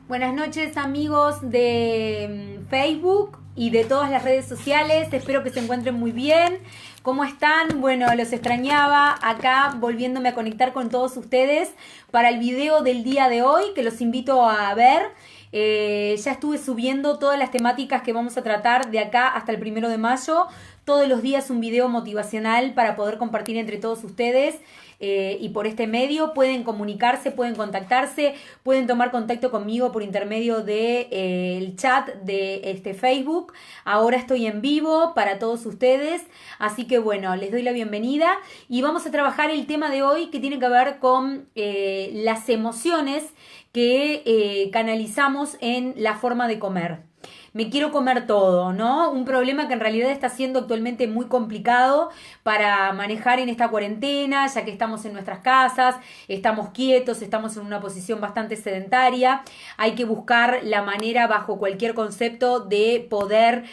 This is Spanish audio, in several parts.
Buenas noches, amigos de Facebook y de todas las redes sociales. Espero que se encuentren muy bien. ¿Cómo están? Bueno, los extrañaba acá volviéndome a conectar con todos ustedes para el video del día de hoy, que los invito a ver. Ya estuve subiendo todas las temáticas que vamos a tratar de acá hasta el 1 de mayo. Todos los días un video motivacional para poder compartir entre todos ustedes. Y por este medio pueden comunicarse, pueden contactarse, pueden tomar contacto conmigo por intermedio de el chat de Facebook. Ahora estoy en vivo para todos ustedes, así que bueno, les doy la bienvenida y vamos a trabajar el tema de hoy que tiene que ver con las emociones que canalizamos en la forma de comer. Me quiero comer todo, ¿no? Un problema que en realidad está siendo actualmente muy complicado para manejar en esta cuarentena, ya que estamos en nuestras casas, estamos quietos, estamos en una posición bastante sedentaria. Hay que buscar la manera, bajo cualquier concepto, de poder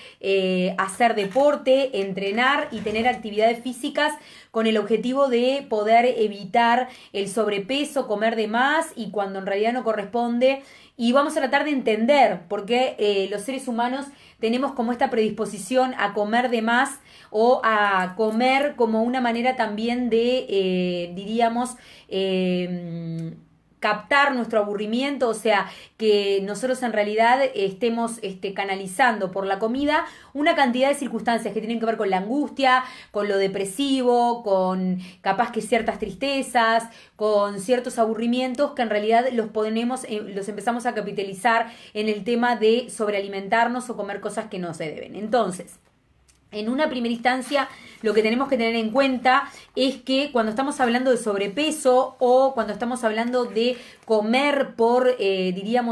hacer deporte, entrenar y tener actividades físicas con el objetivo de poder evitar el sobrepeso, comer de más y cuando en realidad no corresponde. Y vamos a tratar de entender por qué los seres humanos tenemos como esta predisposición a comer de más o a comer como una manera también de, captar nuestro aburrimiento, o sea, que nosotros en realidad estemos canalizando por la comida una cantidad de circunstancias que tienen que ver con la angustia, con lo depresivo, con capaz que ciertas tristezas, con ciertos aburrimientos que en realidad los empezamos a capitalizar en el tema de sobrealimentarnos o comer cosas que no se deben. Entonces, en una primera instancia, lo que tenemos que tener en cuenta es que cuando estamos hablando de sobrepeso o cuando estamos hablando de comer por,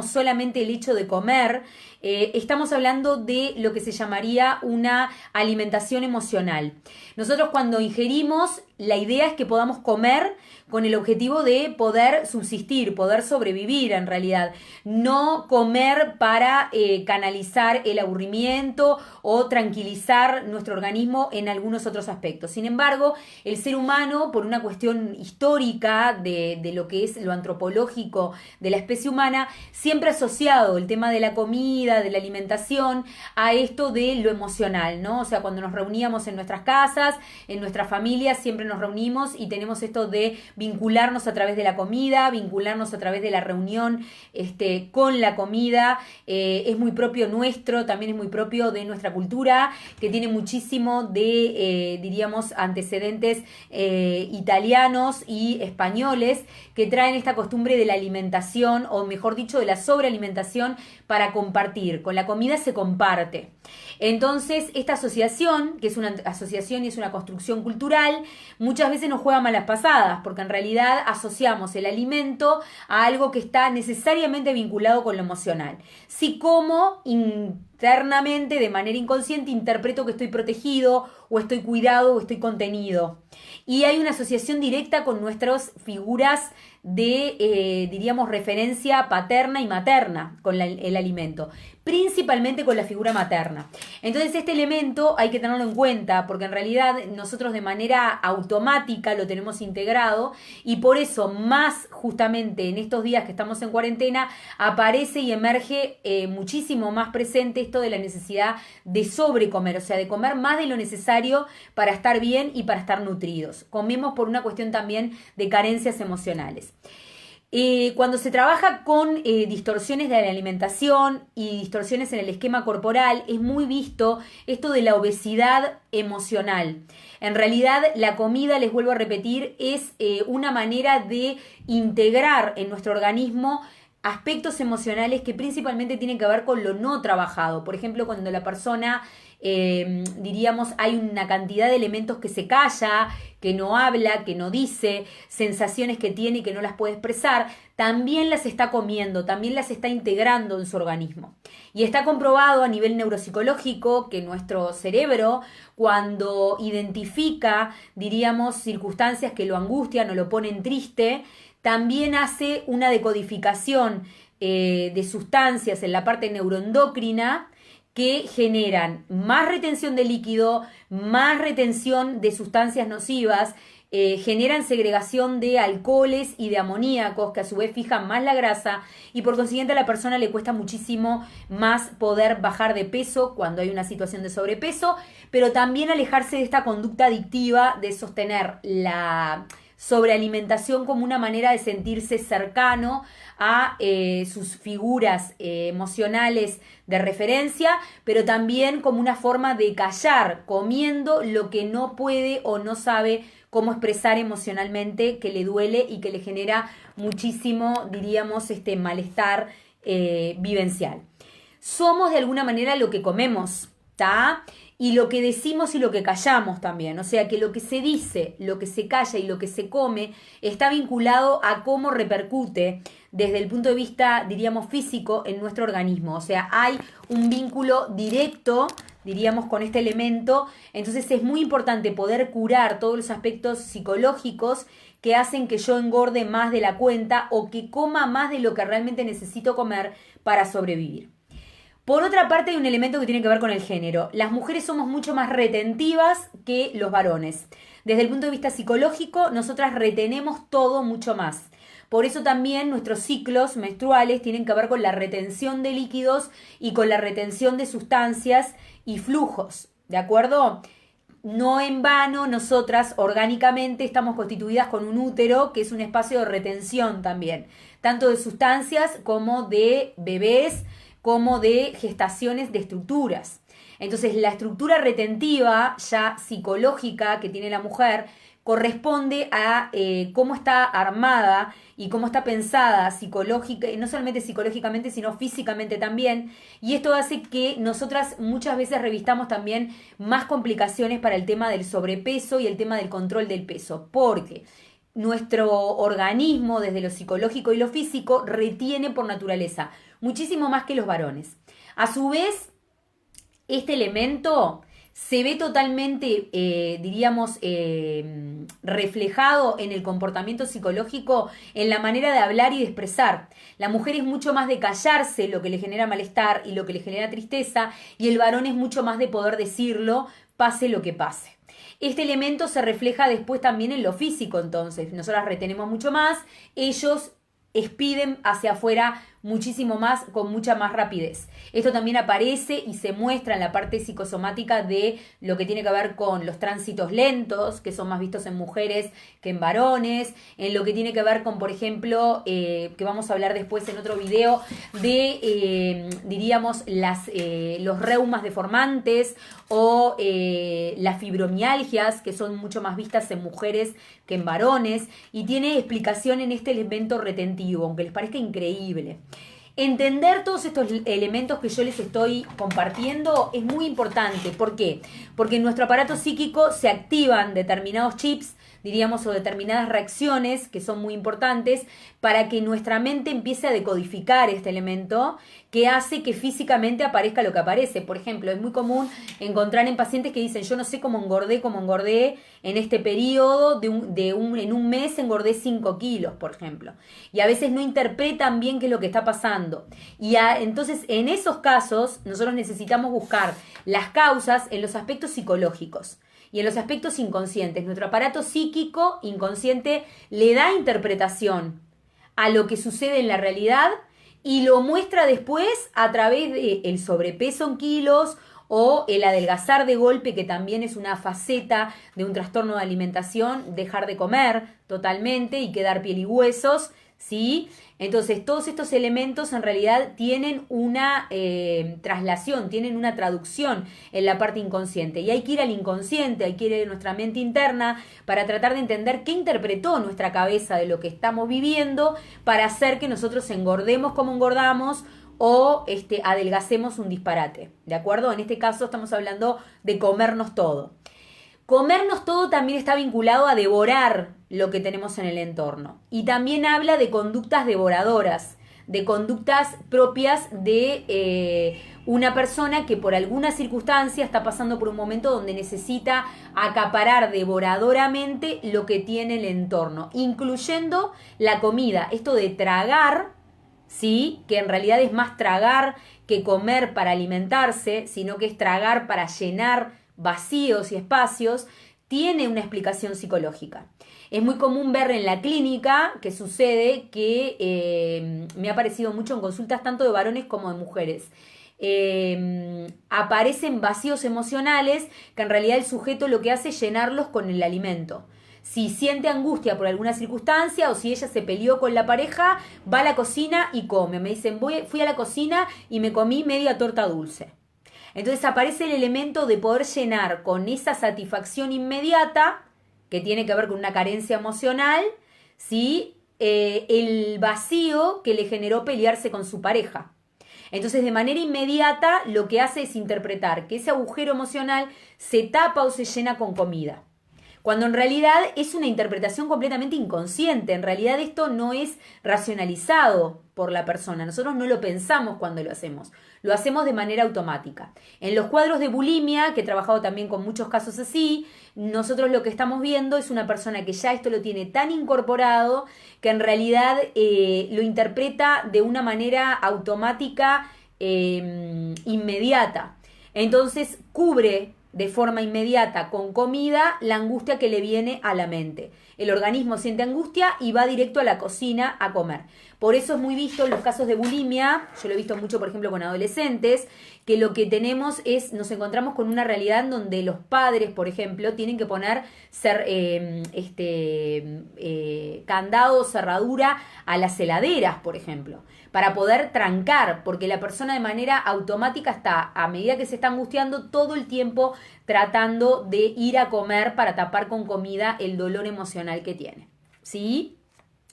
solamente el hecho de comer, estamos hablando de lo que se llamaría una alimentación emocional. Nosotros cuando ingerimos, la idea es que podamos comer con el objetivo de poder subsistir, poder sobrevivir en realidad. No comer para canalizar el aburrimiento o tranquilizar nuestro organismo en algunos otros aspectos. Sin embargo, el ser humano, por una cuestión histórica de lo que es lo antropológico de la especie humana, siempre ha asociado el tema de la comida, de la alimentación, a esto de lo emocional, ¿no? O sea, cuando nos reuníamos en nuestras casas, en nuestras familias, siempre nos reunimos y tenemos esto de vincularnos a través de la comida, vincularnos a través de la reunión con la comida. Es muy propio nuestro, también es muy propio de nuestra cultura, que tiene muchísimo de, antecedentes italianos y españoles que traen esta costumbre de la alimentación, o mejor dicho, de la sobrealimentación para compartir. Con la comida se comparte. Entonces, esta asociación, que es una asociación y es una construcción cultural, muchas veces nos juega malas pasadas, porque en realidad asociamos el alimento a algo que está necesariamente vinculado con lo emocional. Si como internamente, de manera inconsciente, interpreto que estoy protegido, o estoy cuidado, o estoy contenido. Y hay una asociación directa con nuestras figuras de, referencia paterna y materna con el alimento, principalmente con la figura materna. Entonces este elemento hay que tenerlo en cuenta porque en realidad nosotros de manera automática lo tenemos integrado y por eso más justamente en estos días que estamos en cuarentena aparece y emerge muchísimo más presente esto de la necesidad de sobrecomer, o sea, de comer más de lo necesario para estar bien y para estar nutridos. Comemos por una cuestión también de carencias emocionales. Cuando se trabaja con distorsiones de la alimentación y distorsiones en el esquema corporal, es muy visto esto de la obesidad emocional. En realidad, la comida, les vuelvo a repetir, es una manera de integrar en nuestro organismo aspectos emocionales que principalmente tienen que ver con lo no trabajado. Por ejemplo, cuando la persona, hay una cantidad de elementos que se calla, que no habla, que no dice, sensaciones que tiene y que no las puede expresar, también las está comiendo, también las está integrando en su organismo. Y está comprobado a nivel neuropsicológico que nuestro cerebro, cuando identifica, circunstancias que lo angustian o lo ponen triste, también hace una decodificación de sustancias en la parte neuroendocrina que generan más retención de líquido, más retención de sustancias nocivas, generan segregación de alcoholes y de amoníacos que a su vez fijan más la grasa y por consiguiente a la persona le cuesta muchísimo más poder bajar de peso cuando hay una situación de sobrepeso, pero también alejarse de esta conducta adictiva de sostener la sobrealimentación como una manera de sentirse cercano a sus figuras emocionales de referencia, pero también como una forma de callar, comiendo lo que no puede o no sabe cómo expresar emocionalmente, que le duele y que le genera muchísimo, diríamos, malestar vivencial. Somos de alguna manera lo que comemos, ¿está? Y lo que decimos y lo que callamos también. O sea que lo que se dice, lo que se calla y lo que se come está vinculado a cómo repercute desde el punto de vista, diríamos, físico en nuestro organismo. O sea, hay un vínculo directo, diríamos, con este elemento. Entonces es muy importante poder curar todos los aspectos psicológicos que hacen que yo engorde más de la cuenta o que coma más de lo que realmente necesito comer para sobrevivir. Por otra parte, hay un elemento que tiene que ver con el género. Las mujeres somos mucho más retentivas que los varones. Desde el punto de vista psicológico, nosotras retenemos todo mucho más. Por eso también nuestros ciclos menstruales tienen que ver con la retención de líquidos y con la retención de sustancias y flujos, ¿de acuerdo? No en vano, nosotras orgánicamente estamos constituidas con un útero que es un espacio de retención también, tanto de sustancias como de bebés, como de gestaciones de estructuras. Entonces, la estructura retentiva ya psicológica que tiene la mujer corresponde a cómo está armada y cómo está pensada psicológica, y no solamente psicológicamente, sino físicamente también. Y esto hace que nosotras muchas veces revistamos también más complicaciones para el tema del sobrepeso y el tema del control del peso, porque nuestro organismo, desde lo psicológico y lo físico, retiene por naturaleza muchísimo más que los varones. A su vez, este elemento se ve totalmente, diríamos, reflejado en el comportamiento psicológico, en la manera de hablar y de expresar. La mujer es mucho más de callarse lo que le genera malestar y lo que le genera tristeza, y el varón es mucho más de poder decirlo, pase lo que pase. Este elemento se refleja después también en lo físico, entonces. Nosotras retenemos mucho más, ellos expiden hacia afuera muchísimo más, con mucha más rapidez. Esto también aparece y se muestra en la parte psicosomática de lo que tiene que ver con los tránsitos lentos, que son más vistos en mujeres que en varones, en lo que tiene que ver con, por ejemplo, que vamos a hablar después en otro video, de, diríamos, los reumas deformantes o las fibromialgias, que son mucho más vistas en mujeres que en varones, y tiene explicación en este elemento retentivo, aunque les parezca increíble. Entender todos estos elementos que yo les estoy compartiendo es muy importante. ¿Por qué? Porque en nuestro aparato psíquico se activan determinados chips, diríamos, o determinadas reacciones que son muy importantes para que nuestra mente empiece a decodificar este elemento que hace que físicamente aparezca lo que aparece. Por ejemplo, es muy común encontrar en pacientes que dicen, yo no sé cómo engordé en este periodo, en un mes engordé 5 kilos, por ejemplo. Y a veces no interpretan bien qué es lo que está pasando. Entonces, en esos casos, nosotros necesitamos buscar las causas en los aspectos psicológicos y en los aspectos inconscientes. Nuestro aparato psíquico inconsciente le da interpretación a lo que sucede en la realidad y lo muestra después a través del sobrepeso en kilos o el adelgazar de golpe, que también es una faceta de un trastorno de alimentación, dejar de comer totalmente y quedar piel y huesos, ¿sí? Entonces, todos estos elementos en realidad tienen una traslación, tienen una traducción en la parte inconsciente. Y hay que ir al inconsciente, hay que ir a nuestra mente interna para tratar de entender qué interpretó nuestra cabeza de lo que estamos viviendo para hacer que nosotros engordemos como engordamos o adelgacemos un disparate, ¿de acuerdo? En este caso estamos hablando de comernos todo. Comernos todo también está vinculado a devorar lo que tenemos en el entorno. Y también habla de conductas devoradoras, de conductas propias de una persona que por alguna circunstancia está pasando por un momento donde necesita acaparar devoradoramente lo que tiene el entorno, incluyendo la comida. Esto de tragar, ¿sí? Que en realidad es más tragar que comer para alimentarse, sino que es tragar para llenar vacíos y espacios, tiene una explicación psicológica. Es muy común ver en la clínica que sucede que me ha aparecido mucho en consultas tanto de varones como de mujeres. Aparecen vacíos emocionales que en realidad el sujeto lo que hace es llenarlos con el alimento. Si siente angustia por alguna circunstancia o si ella se peleó con la pareja, va a la cocina y come. Me dicen, fui a la cocina y me comí media torta dulce. Entonces aparece el elemento de poder llenar con esa satisfacción inmediata, que tiene que ver con una carencia emocional, ¿sí? El vacío que le generó pelearse con su pareja. Entonces, de manera inmediata, lo que hace es interpretar que ese agujero emocional se tapa o se llena con comida. Cuando en realidad es una interpretación completamente inconsciente. En realidad esto no es racionalizado por la persona. Nosotros no lo pensamos cuando lo hacemos. Lo hacemos de manera automática. En los cuadros de bulimia, que he trabajado también con muchos casos así, nosotros lo que estamos viendo es una persona que ya esto lo tiene tan incorporado que en realidad lo interpreta de una manera automática, inmediata. Entonces cubre de forma inmediata con comida la angustia que le viene a la mente. El organismo siente angustia y va directo a la cocina a comer. Por eso es muy visto en los casos de bulimia, yo lo he visto mucho por ejemplo con adolescentes, que lo que tenemos es, nos encontramos con una realidad en donde los padres, por ejemplo, tienen que poner candado, cerradura a las heladeras, por ejemplo, para poder trancar, porque la persona de manera automática está, a medida que se está angustiando, todo el tiempo tratando de ir a comer para tapar con comida el dolor emocional que tiene. ¿Sí?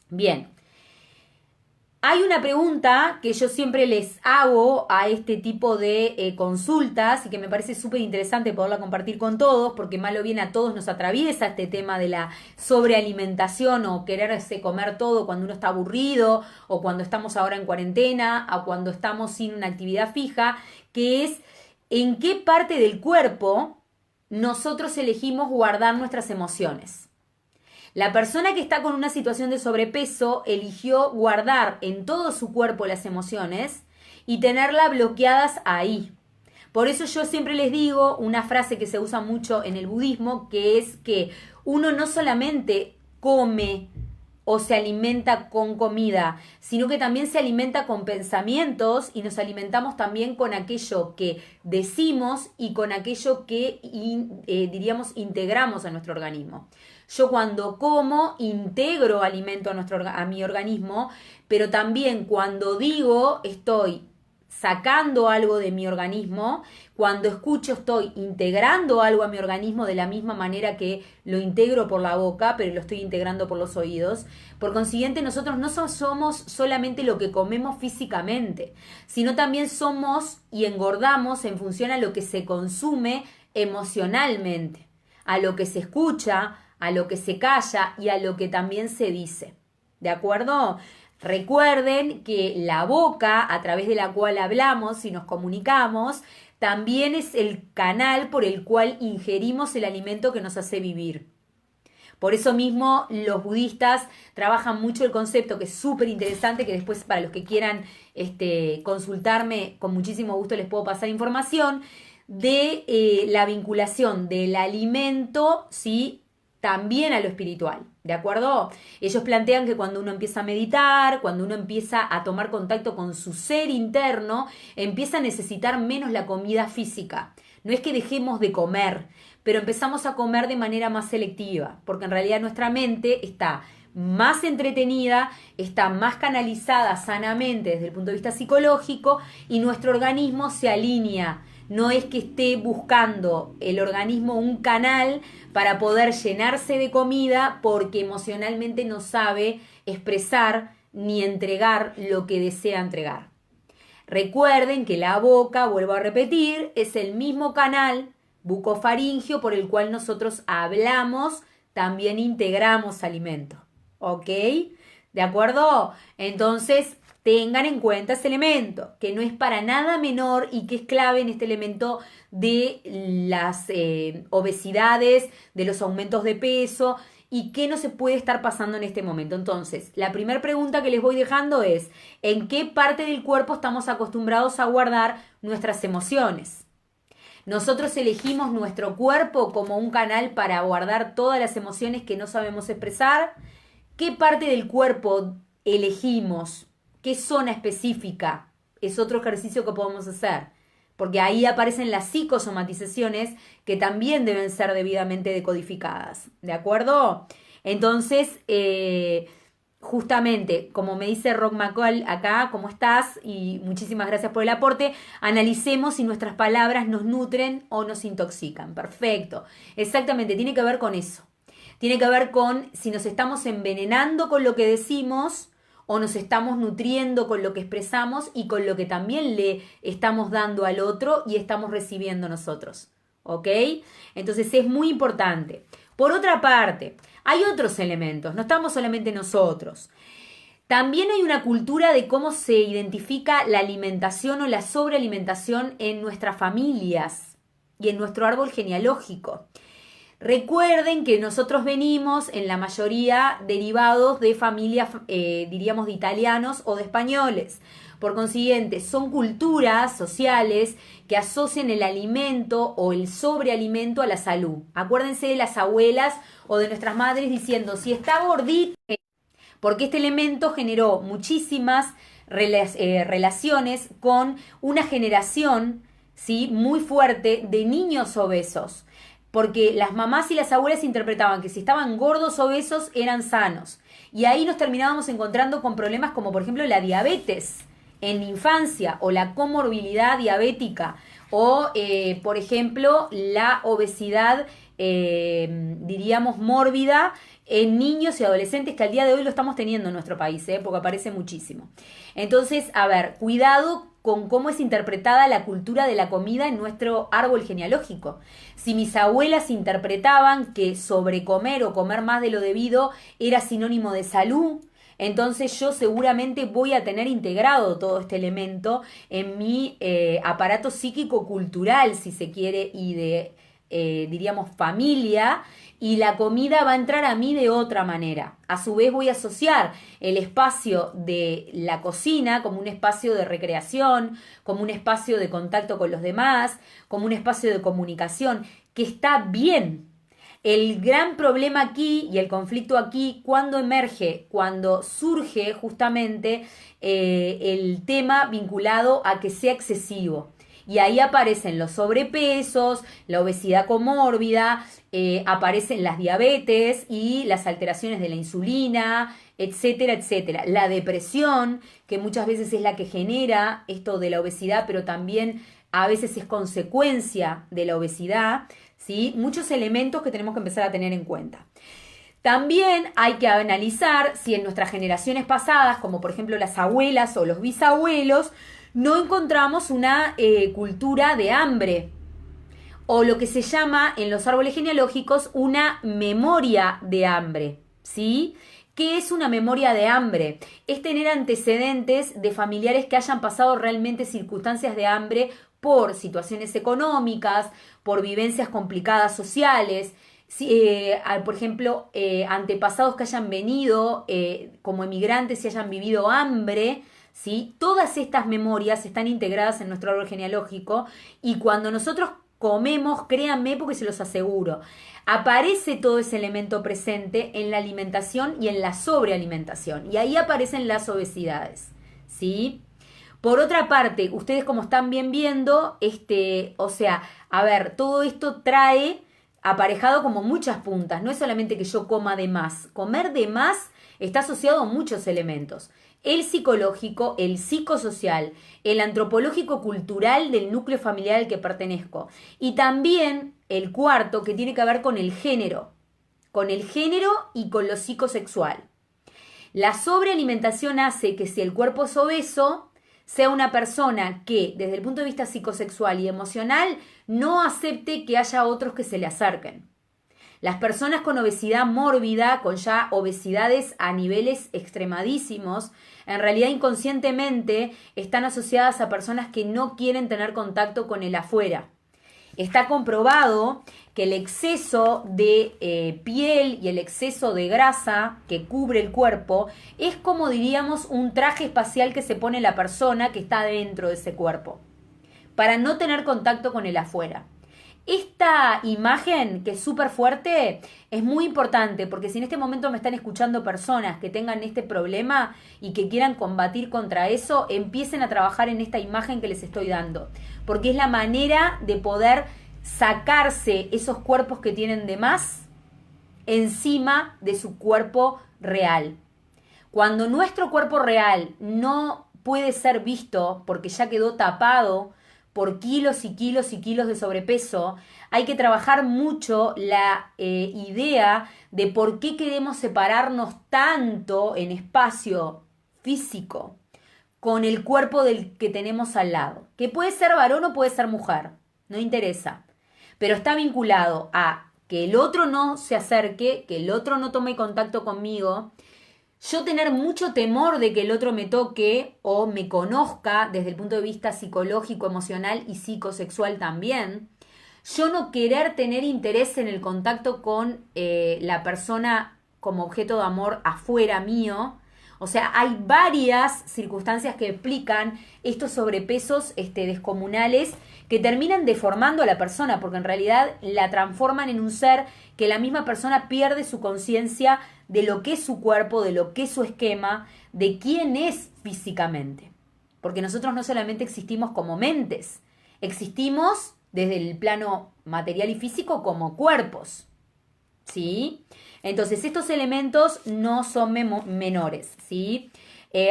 Bien. Hay una pregunta que yo siempre les hago a este tipo de consultas y que me parece súper interesante poderla compartir con todos, porque mal o bien a todos nos atraviesa este tema de la sobrealimentación o quererse comer todo cuando uno está aburrido o cuando estamos ahora en cuarentena o cuando estamos sin una actividad fija, que es en qué parte del cuerpo nosotros elegimos guardar nuestras emociones. La persona que está con una situación de sobrepeso eligió guardar en todo su cuerpo las emociones y tenerlas bloqueadas ahí. Por eso yo siempre les digo una frase que se usa mucho en el budismo, que es que uno no solamente come o se alimenta con comida, sino que también se alimenta con pensamientos y nos alimentamos también con aquello que decimos y con aquello que diríamos integramos a nuestro organismo. Yo cuando como integro alimento a mi organismo, pero también cuando digo estoy sacando algo de mi organismo, cuando escucho estoy integrando algo a mi organismo de la misma manera que lo integro por la boca, pero lo estoy integrando por los oídos. Por consiguiente, nosotros no somos solamente lo que comemos físicamente, sino también somos y engordamos en función a lo que se consume emocionalmente, a lo que se escucha, a lo que se calla y a lo que también se dice. ¿De acuerdo? Recuerden que la boca, a través de la cual hablamos y nos comunicamos, también es el canal por el cual ingerimos el alimento que nos hace vivir. Por eso mismo los budistas trabajan mucho el concepto, que es súper interesante, que después para los que quieran consultarme, con muchísimo gusto les puedo pasar información, de la vinculación del alimento, ¿sí?, también a lo espiritual, ¿de acuerdo? Ellos plantean que cuando uno empieza a meditar, cuando uno empieza a tomar contacto con su ser interno, empieza a necesitar menos la comida física. No es que dejemos de comer, pero empezamos a comer de manera más selectiva, porque en realidad nuestra mente está más entretenida, está más canalizada sanamente desde el punto de vista psicológico y nuestro organismo se alinea. No es que esté buscando el organismo un canal para poder llenarse de comida porque emocionalmente no sabe expresar ni entregar lo que desea entregar. Recuerden que la boca, vuelvo a repetir, es el mismo canal bucofaringio por el cual nosotros hablamos, también integramos alimento. ¿Ok? ¿De acuerdo? Entonces, tengan en cuenta ese elemento, que no es para nada menor y que es clave en este elemento de las obesidades, de los aumentos de peso y qué no se puede estar pasando en este momento. Entonces, la primera pregunta que les voy dejando es, ¿en qué parte del cuerpo estamos acostumbrados a guardar nuestras emociones? Nosotros elegimos nuestro cuerpo como un canal para guardar todas las emociones que no sabemos expresar. ¿Qué parte del cuerpo elegimos? ¿Qué zona específica? Es otro ejercicio que podemos hacer. Porque ahí aparecen las psicosomatizaciones que también deben ser debidamente decodificadas. ¿De acuerdo? Entonces, justamente, como me dice Rock McCall acá, ¿cómo estás? Y muchísimas gracias por el aporte. Analicemos si nuestras palabras nos nutren o nos intoxican. Perfecto. Exactamente, tiene que ver con eso. Tiene que ver con si nos estamos envenenando con lo que decimos o nos estamos nutriendo con lo que expresamos y con lo que también le estamos dando al otro y estamos recibiendo nosotros. ¿Ok? Entonces es muy importante. Por otra parte, hay otros elementos, no estamos solamente nosotros. También hay una cultura de cómo se identifica la alimentación o la sobrealimentación en nuestras familias y en nuestro árbol genealógico. Recuerden que nosotros venimos en la mayoría derivados de familias, diríamos, de italianos o de españoles. Por consiguiente, son culturas sociales que asocian el alimento o el sobrealimento a la salud. Acuérdense de las abuelas o de nuestras madres diciendo, si está gordita, porque este elemento generó muchísimas relaciones con una generación, ¿sí?, muy fuerte de niños obesos. Porque las mamás y las abuelas interpretaban que si estaban gordos o obesos eran sanos. Y ahí nos terminábamos encontrando con problemas como por ejemplo la diabetes en la infancia o la comorbilidad diabética o por ejemplo la obesidad diríamos mórbida en niños y adolescentes, que al día de hoy lo estamos teniendo en nuestro país, porque aparece muchísimo. Entonces, a ver, cuidado con cómo es interpretada la cultura de la comida en nuestro árbol genealógico. Si mis abuelas interpretaban que sobrecomer o comer más de lo debido era sinónimo de salud, entonces yo seguramente voy a tener integrado todo este elemento en mi aparato psíquico-cultural, si se quiere, y de, diríamos, familia, y la comida va a entrar a mí de otra manera. A su vez voy a asociar el espacio de la cocina como un espacio de recreación, como un espacio de contacto con los demás, como un espacio de comunicación, que está bien. El gran problema aquí y el conflicto aquí, cuando emerge, cuando surge justamente el tema vinculado a que sea excesivo. Y ahí aparecen los sobrepesos, la obesidad comórbida, aparecen las diabetes y las alteraciones de la insulina, etcétera, etcétera. La depresión, que muchas veces es la que genera esto de la obesidad, pero también a veces es consecuencia de la obesidad, ¿sí? Muchos elementos que tenemos que empezar a tener en cuenta. También hay que analizar si en nuestras generaciones pasadas, como por ejemplo las abuelas o los bisabuelos, no encontramos una cultura de hambre o lo que se llama en los árboles genealógicos una memoria de hambre, ¿sí? ¿Qué es una memoria de hambre? Es tener antecedentes de familiares que hayan pasado realmente circunstancias de hambre por situaciones económicas, por vivencias complicadas sociales, por ejemplo, antepasados que hayan venido como emigrantes y hayan vivido hambre, ¿sí? Todas estas memorias están integradas en nuestro árbol genealógico y cuando nosotros comemos, créanme porque se los aseguro, aparece todo ese elemento presente en la alimentación y en la sobrealimentación y ahí aparecen las obesidades, ¿sí? Por otra parte, ustedes como están bien viendo, o sea, a ver, todo esto trae aparejado como muchas puntas, no es solamente que yo coma de más, comer de más está asociado a muchos elementos. El psicológico, el psicosocial, el antropológico cultural del núcleo familiar al que pertenezco. Y también el cuarto que tiene que ver con el género y con lo psicosexual. La sobrealimentación hace que si el cuerpo es obeso, sea una persona que desde el punto de vista psicosexual y emocional no acepte que haya otros que se le acerquen. Las personas con obesidad mórbida, con ya obesidades a niveles extremadísimos, en realidad inconscientemente están asociadas a personas que no quieren tener contacto con el afuera. Está comprobado que el exceso de piel y el exceso de grasa que cubre el cuerpo es como diríamos un traje espacial que se pone la persona que está dentro de ese cuerpo. para no tener contacto con el afuera. Esta imagen, que es súper fuerte, es muy importante porque si en este momento me están escuchando personas que tengan este problema y que quieran combatir contra eso, empiecen a trabajar en esta imagen que les estoy dando, porque es la manera de poder sacarse esos cuerpos que tienen de más encima de su cuerpo real. Cuando nuestro cuerpo real no puede ser visto porque ya quedó tapado por kilos y kilos y kilos de sobrepeso, hay que trabajar mucho la idea de por qué queremos separarnos tanto en espacio físico con el cuerpo del que tenemos al lado, que puede ser varón o puede ser mujer, no interesa, pero está vinculado a que el otro no se acerque, que el otro no tome contacto conmigo, yo tener mucho temor de que el otro me toque o me conozca desde el punto de vista psicológico, emocional y psicosexual también. Yo no querer tener interés en el contacto con la persona como objeto de amor afuera mío. O sea, hay varias circunstancias que explican estos sobrepesos descomunales que terminan deformando a la persona, porque en realidad la transforman en un ser que la misma persona pierde su conciencia de lo que es su cuerpo, de lo que es su esquema, de quién es físicamente. Porque nosotros no solamente existimos como mentes, existimos desde el plano material y físico como cuerpos. ¿Sí? Entonces estos elementos no son menores, ¿sí?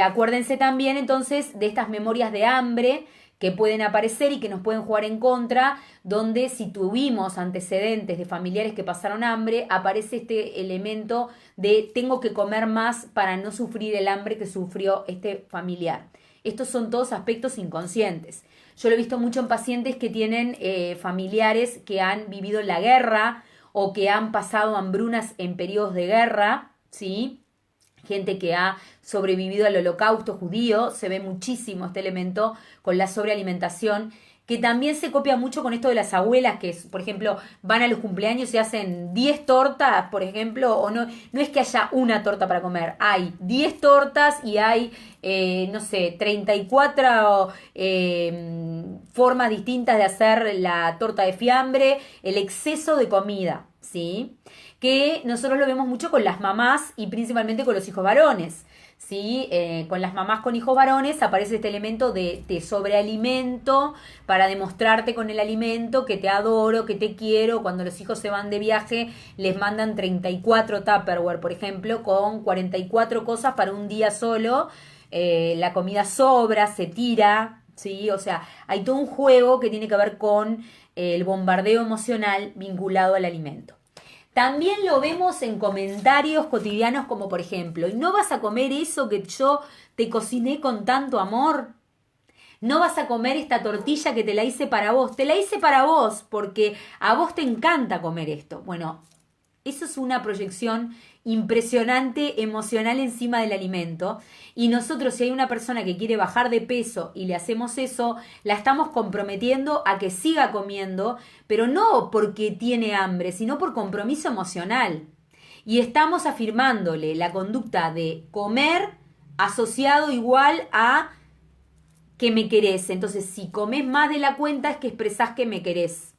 Acuérdense también entonces de estas memorias de hambre que pueden aparecer y que nos pueden jugar en contra, donde si tuvimos antecedentes de familiares que pasaron hambre, aparece este elemento de tengo que comer más para no sufrir el hambre que sufrió este familiar. Estos son todos aspectos inconscientes. Yo lo he visto mucho en pacientes que tienen familiares que han vivido la guerra o que han pasado hambrunas en periodos de guerra, ¿sí? Gente que ha sobrevivido al holocausto judío, se ve muchísimo este elemento con la sobrealimentación, que también se copia mucho con esto de las abuelas, que por ejemplo van a los cumpleaños y hacen 10 tortas, por ejemplo, o no es que haya una torta para comer, hay 10 tortas y hay, 34 formas distintas de hacer la torta de fiambre, el exceso de comida, ¿sí? Que nosotros lo vemos mucho con las mamás y principalmente con los hijos varones, ¿sí? Con las mamás con hijos varones aparece este elemento de sobrealimento para demostrarte con el alimento que te adoro, que te quiero. Cuando los hijos se van de viaje les mandan 34 Tupperware, por ejemplo, con 44 cosas para un día solo. La comida sobra, se tira, ¿sí? O sea, hay todo un juego que tiene que ver con el bombardeo emocional vinculado al alimento. También lo vemos en comentarios cotidianos como por ejemplo, ¿y no vas a comer eso que yo te cociné con tanto amor? ¿No vas a comer esta tortilla que te la hice para vos? Te la hice para vos porque a vos te encanta comer esto. Bueno, eso es una proyección impresionante emocional encima del alimento y nosotros si hay una persona que quiere bajar de peso y le hacemos eso, la estamos comprometiendo a que siga comiendo, pero no porque tiene hambre, sino por compromiso emocional. Y estamos afirmándole la conducta de comer asociado igual a que me querés. Entonces, si comes más de la cuenta es que expresás que me querés.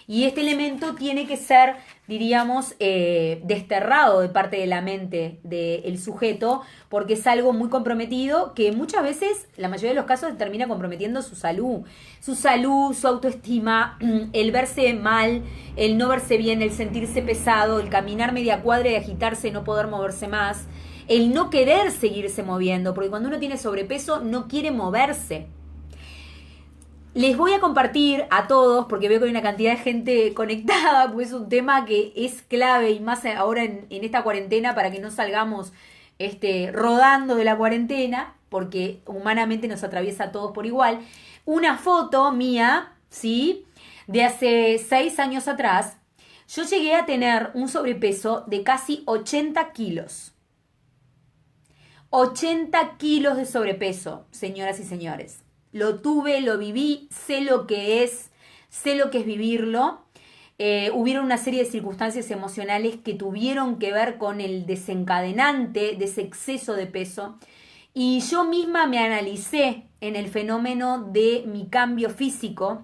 Y este elemento tiene que ser, diríamos, desterrado de parte de la mente del sujeto, porque es algo muy comprometido que muchas veces, la mayoría de los casos, termina comprometiendo su salud, su autoestima, el verse mal, el no verse bien, el sentirse pesado, el caminar media cuadra y agitarse y no poder moverse más, el no querer seguirse moviendo, porque cuando uno tiene sobrepeso no quiere moverse. Les voy a compartir a todos, porque veo que hay una cantidad de gente conectada, pues es un tema que es clave y más ahora en esta cuarentena para que no salgamos rodando de la cuarentena, porque humanamente nos atraviesa a todos por igual. Una foto mía, ¿sí? De hace 6 años atrás, yo llegué a tener un sobrepeso de casi 80 kilos. 80 kilos de sobrepeso, señoras y señores. Lo tuve, lo viví, sé lo que es vivirlo. Hubieron una serie de circunstancias emocionales que tuvieron que ver con el desencadenante de ese exceso de peso. Y yo misma me analicé en el fenómeno de mi cambio físico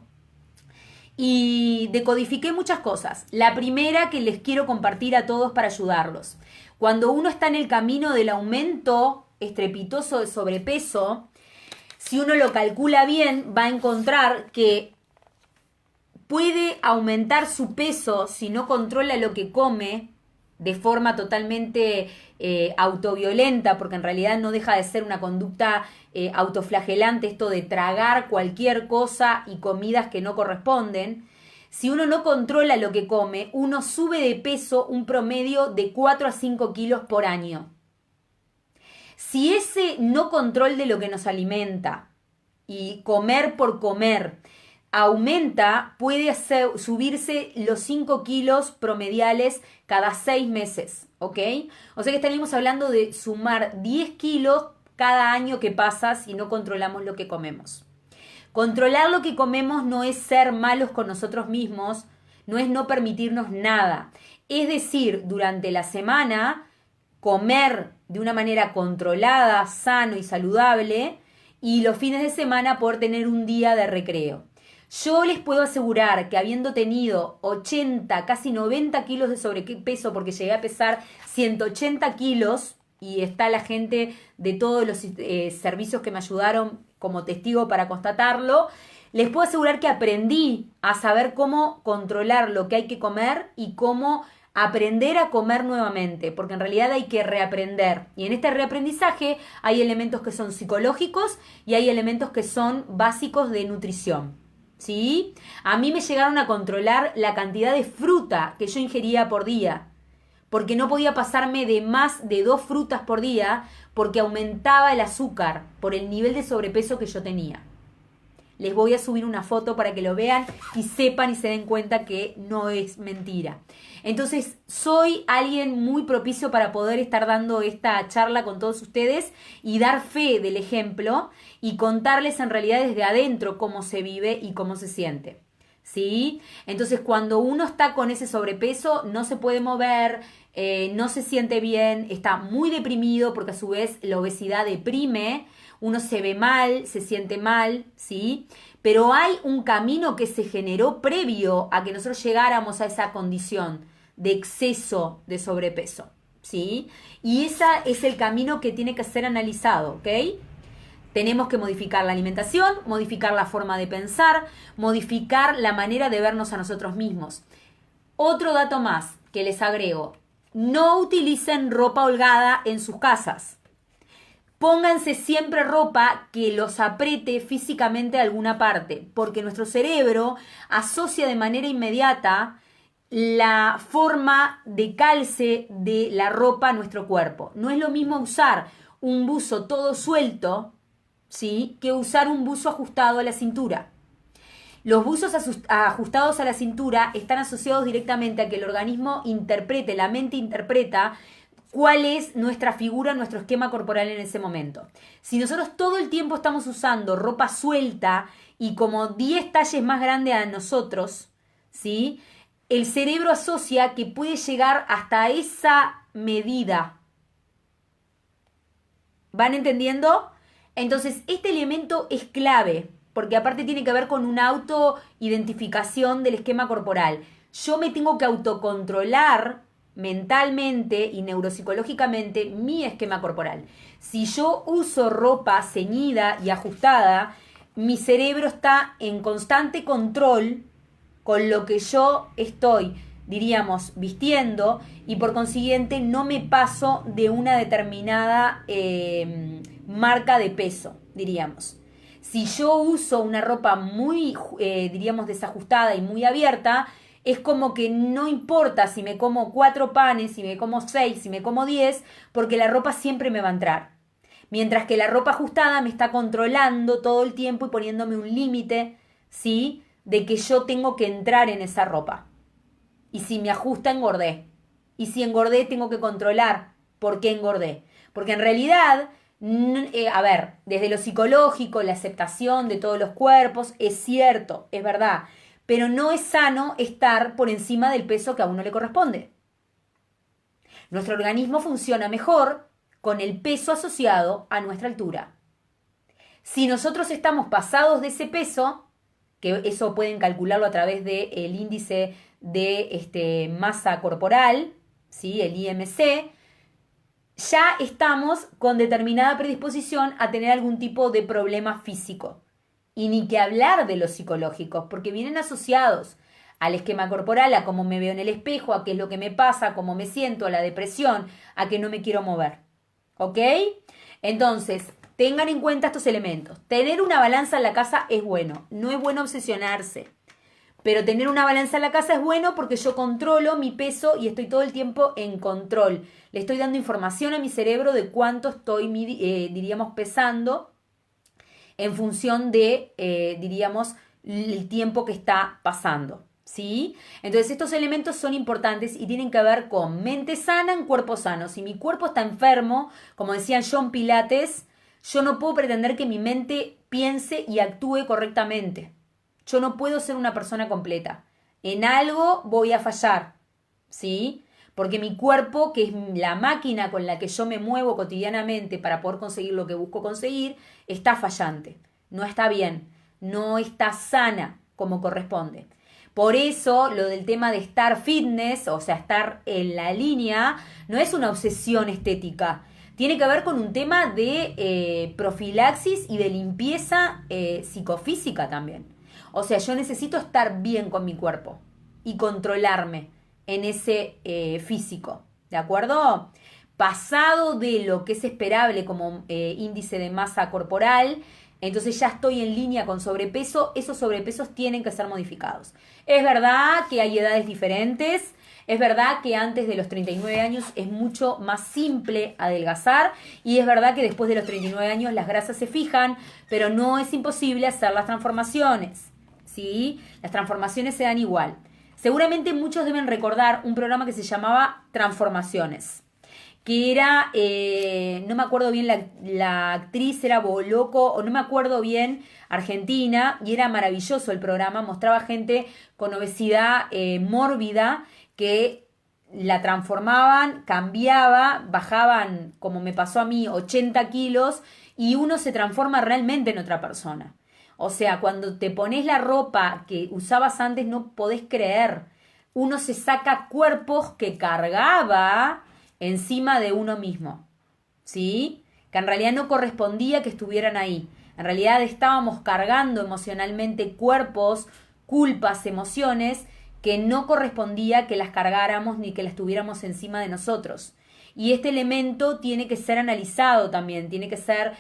y decodifiqué muchas cosas. La primera que les quiero compartir a todos para ayudarlos. Cuando uno está en el camino del aumento estrepitoso de sobrepeso, si uno lo calcula bien, va a encontrar que puede aumentar su peso si no controla lo que come de forma totalmente autoviolenta, porque en realidad no deja de ser una conducta autoflagelante esto de tragar cualquier cosa y comidas que no corresponden. Si uno no controla lo que come, uno sube de peso un promedio de 4 a 5 kilos por año. Si ese no control de lo que nos alimenta y comer por comer aumenta, puede subirse los 5 kilos promediales cada 6 meses, ¿ok? O sea que estaríamos hablando de sumar 10 kilos cada año que pasa si no controlamos lo que comemos. Controlar lo que comemos no es ser malos con nosotros mismos, no es no permitirnos nada. Es decir, durante la semana, comer de una manera controlada, sano y saludable, y los fines de semana poder tener un día de recreo. Yo les puedo asegurar que habiendo tenido 80, casi 90 kilos de sobrepeso, porque llegué a pesar 180 kilos, y está la gente de todos los servicios que me ayudaron como testigo para constatarlo, les puedo asegurar que aprendí a saber cómo controlar lo que hay que comer y cómo aprender a comer nuevamente, porque en realidad hay que reaprender. Y en este reaprendizaje hay elementos que son psicológicos y hay elementos que son básicos de nutrición. ¿Sí? A mí me llegaron a controlar la cantidad de fruta que yo ingería por día, porque no podía pasarme de más de 2 frutas por día porque aumentaba el azúcar por el nivel de sobrepeso que yo tenía. Les voy a subir una foto para que lo vean y sepan y se den cuenta que no es mentira. Entonces, soy alguien muy propicio para poder estar dando esta charla con todos ustedes y dar fe del ejemplo y contarles en realidad desde adentro cómo se vive y cómo se siente. ¿Sí? Entonces, cuando uno está con ese sobrepeso, no se puede mover, no se siente bien, está muy deprimido porque a su vez la obesidad deprime, uno se ve mal, se siente mal, ¿sí? Pero hay un camino que se generó previo a que nosotros llegáramos a esa condición de exceso de sobrepeso, ¿sí? Y ese es el camino que tiene que ser analizado, ¿ok? Tenemos que modificar la alimentación, modificar la forma de pensar, modificar la manera de vernos a nosotros mismos. Otro dato más que les agrego, no utilicen ropa holgada en sus casas. Pónganse siempre ropa que los apriete físicamente a alguna parte, porque nuestro cerebro asocia de manera inmediata la forma de calce de la ropa a nuestro cuerpo. No es lo mismo usar un buzo todo suelto, ¿sí?, que usar un buzo ajustado a la cintura. Los buzos ajustados a la cintura están asociados directamente a que el organismo interprete, la mente interpreta cuál es nuestra figura, nuestro esquema corporal en ese momento. Si nosotros todo el tiempo estamos usando ropa suelta y como 10 talles más grande a nosotros, ¿sí?, el cerebro asocia que puede llegar hasta esa medida. ¿Van entendiendo? Entonces, este elemento es clave, porque aparte tiene que ver con una autoidentificación del esquema corporal. Yo me tengo que autocontrolar mentalmente y neuropsicológicamente mi esquema corporal. Si yo uso ropa ceñida y ajustada, mi cerebro está en constante control con lo que yo estoy, diríamos, vistiendo, y por consiguiente no me paso de una determinada marca de peso, diríamos. Si yo uso una ropa muy, diríamos, desajustada y muy abierta, es como que no importa si me como 4 panes, si me como 6, si me como 10, porque la ropa siempre me va a entrar. Mientras que la ropa ajustada me está controlando todo el tiempo y poniéndome un límite, ¿sí?, de que yo tengo que entrar en esa ropa. Y si me ajusta, engordé. Y si engordé, tengo que controlar por qué engordé. Porque en realidad, desde lo psicológico, la aceptación de todos los cuerpos, es cierto, es verdad. Pero no es sano estar por encima del peso que a uno le corresponde. Nuestro organismo funciona mejor con el peso asociado a nuestra altura. Si nosotros estamos pasados de ese peso, que eso pueden calcularlo a través del índice de masa corporal, ¿sí? El IMC, ya estamos con determinada predisposición a tener algún tipo de problema físico. Y ni que hablar de los psicológicos, porque vienen asociados al esquema corporal, a cómo me veo en el espejo, a qué es lo que me pasa, a cómo me siento, a la depresión, a que no me quiero mover. ¿Ok? Entonces, tengan en cuenta estos elementos. Tener una balanza en la casa es bueno, no es bueno obsesionarse. Pero tener una balanza en la casa es bueno porque yo controlo mi peso y estoy todo el tiempo en control. Le estoy dando información a mi cerebro de cuánto estoy, diríamos, pesando en función de, diríamos, el tiempo que está pasando. ¿Sí? Entonces estos elementos son importantes y tienen que ver con mente sana en cuerpo sano. Si mi cuerpo está enfermo, como decía John Pilates, yo no puedo pretender que mi mente piense y actúe correctamente. Yo no puedo ser una persona completa. En algo voy a fallar, ¿sí? Porque mi cuerpo, que es la máquina con la que yo me muevo cotidianamente para poder conseguir lo que busco conseguir, está fallante. No está bien, no está sana como corresponde. Por eso lo del tema de estar fitness, o sea, estar en la línea, no es una obsesión estética. Tiene que ver con un tema de profilaxis y de limpieza psicofísica también. O sea, yo necesito estar bien con mi cuerpo y controlarme en ese físico, ¿de acuerdo? Pasado de lo que es esperable como índice de masa corporal, entonces ya estoy en línea con sobrepeso, esos sobrepesos tienen que ser modificados. Es verdad que hay edades diferentes, es verdad que antes de los 39 años es mucho más simple adelgazar y es verdad que después de los 39 años las grasas se fijan, pero no es imposible hacer las transformaciones, ¿sí? Las transformaciones se dan igual. Seguramente muchos deben recordar un programa que se llamaba Transformaciones, que era, no me acuerdo bien, la actriz era Boloco, o no me acuerdo bien, argentina, y era maravilloso el programa, mostraba gente con obesidad mórbida que la transformaban, cambiaba, bajaban, como me pasó a mí, 80 kilos, y uno se transforma realmente en otra persona. O sea, cuando te pones la ropa que usabas antes no podés creer. Uno se saca cuerpos que cargaba encima de uno mismo, ¿sí? Que en realidad no correspondía que estuvieran ahí. En realidad estábamos cargando emocionalmente cuerpos, culpas, emociones que no correspondía que las cargáramos ni que las tuviéramos encima de nosotros. Y este elemento tiene que ser analizado también, tiene que ser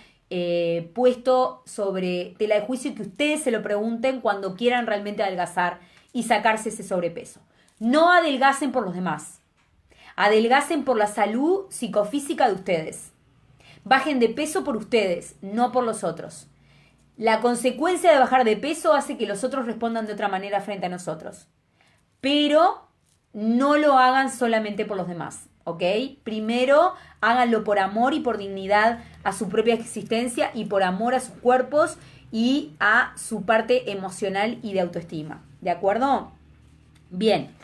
puesto sobre tela de juicio y que ustedes se lo pregunten cuando quieran realmente adelgazar y sacarse ese sobrepeso. No adelgacen por los demás. Adelgacen por la salud psicofísica de ustedes. Bajen de peso por ustedes, no por los otros. La consecuencia de bajar de peso hace que los otros respondan de otra manera frente a nosotros. Pero no lo hagan solamente por los demás, ¿ok? Primero, háganlo por amor y por dignidad a su propia existencia y por amor a sus cuerpos y a su parte emocional y de autoestima. ¿De acuerdo? Bien.